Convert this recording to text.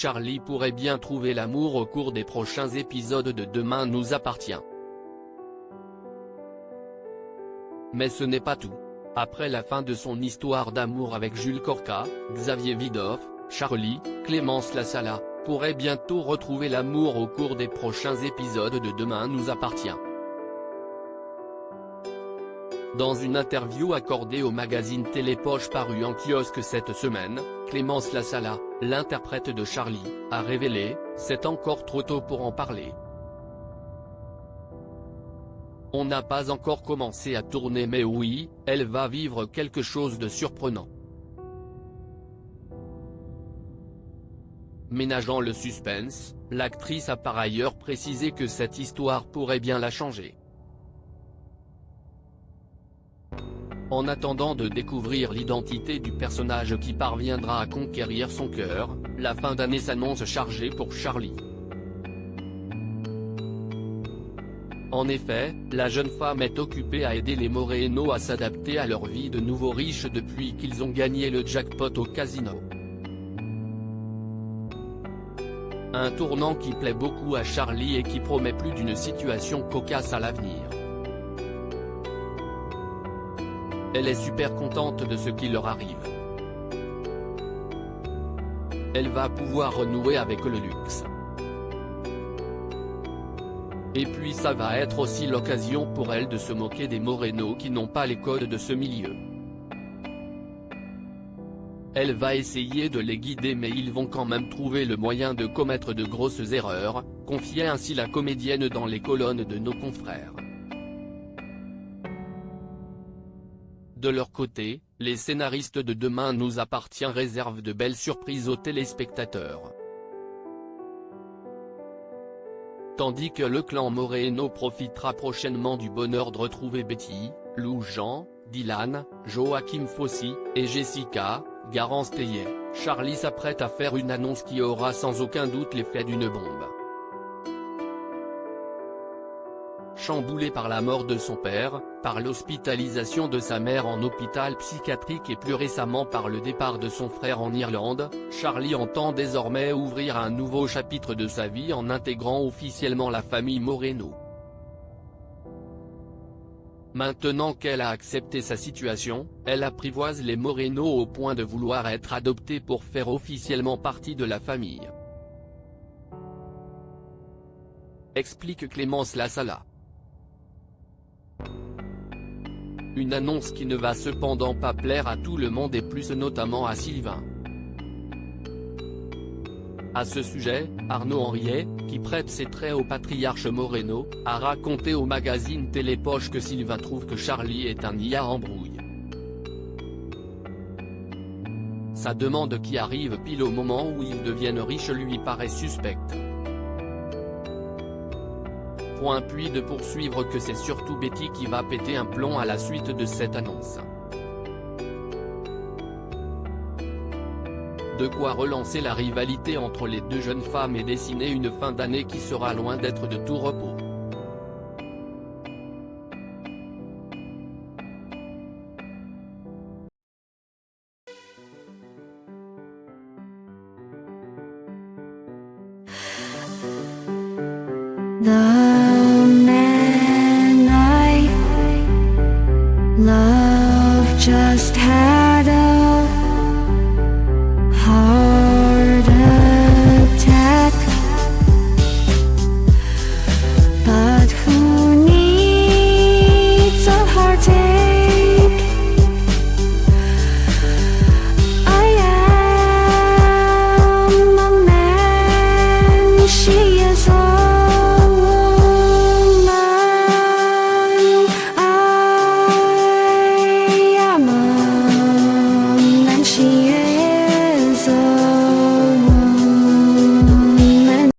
Charlie pourrait bien trouver l'amour au cours des prochains épisodes de Demain nous appartient. Mais ce n'est pas tout. Après la fin de son histoire d'amour avec Jules Corca, Xavier Vidoff, Charlie, Clémence Lassala, pourrait bientôt retrouver l'amour au cours des prochains épisodes de Demain nous appartient. Dans une interview accordée au magazine Télépoche paru en kiosque cette semaine, Clémence Lassala, l'interprète de Charlie, a révélé « C'est encore trop tôt pour en parler. On n'a pas encore commencé à tourner mais oui, elle va vivre quelque chose de surprenant. » Ménageant le suspense, l'actrice a par ailleurs précisé que cette histoire pourrait bien la changer. En attendant de découvrir l'identité du personnage qui parviendra à conquérir son cœur, la fin d'année s'annonce chargée pour Charlie. En effet, la jeune femme est occupée à aider les Moreno à s'adapter à leur vie de nouveaux riches depuis qu'ils ont gagné le jackpot au casino. Un tournant qui plaît beaucoup à Charlie et qui promet plus d'une situation cocasse à l'avenir. Elle est super contente de ce qui leur arrive. Elle va pouvoir renouer avec le luxe. Et puis ça va être aussi l'occasion pour elle de se moquer des Moreno qui n'ont pas les codes de ce milieu. Elle va essayer de les guider mais ils vont quand même trouver le moyen de commettre de grosses erreurs, confiait ainsi la comédienne dans les colonnes de Nos confrères. De leur côté, les scénaristes de Demain nous appartient réservent de belles surprises aux téléspectateurs. Tandis que le clan Moreno profitera prochainement du bonheur de retrouver Betty, Lou Jean, Dylan, Joachim Fossi, et Jessica, Garance Teillet, Charlie s'apprête à faire une annonce qui aura sans aucun doute l'effet d'une bombe. Chamboulé par la mort de son père, par l'hospitalisation de sa mère en hôpital psychiatrique et plus récemment par le départ de son frère en Irlande, Charlie entend désormais ouvrir un nouveau chapitre de sa vie en intégrant officiellement la famille Moreno. Maintenant qu'elle a accepté sa situation, elle apprivoise les Moreno au point de vouloir être adoptée pour faire officiellement partie de la famille. Explique Clémence Lassala. Une annonce qui ne va cependant pas plaire à tout le monde et plus notamment à Sylvain. À ce sujet, Arnaud Henriet, qui prête ses traits au patriarche Moreno, a raconté au magazine Télépoche que Sylvain trouve que Charlie est un niais embrouille. Sa demande qui arrive pile au moment où ils deviennent riches lui paraît suspecte. Puis de poursuivre que c'est surtout Betty qui va péter un plomb à la suite de cette annonce. De quoi relancer la rivalité entre les deux jeunes femmes et dessiner une fin d'année qui sera loin d'être de tout repos. The man I love just had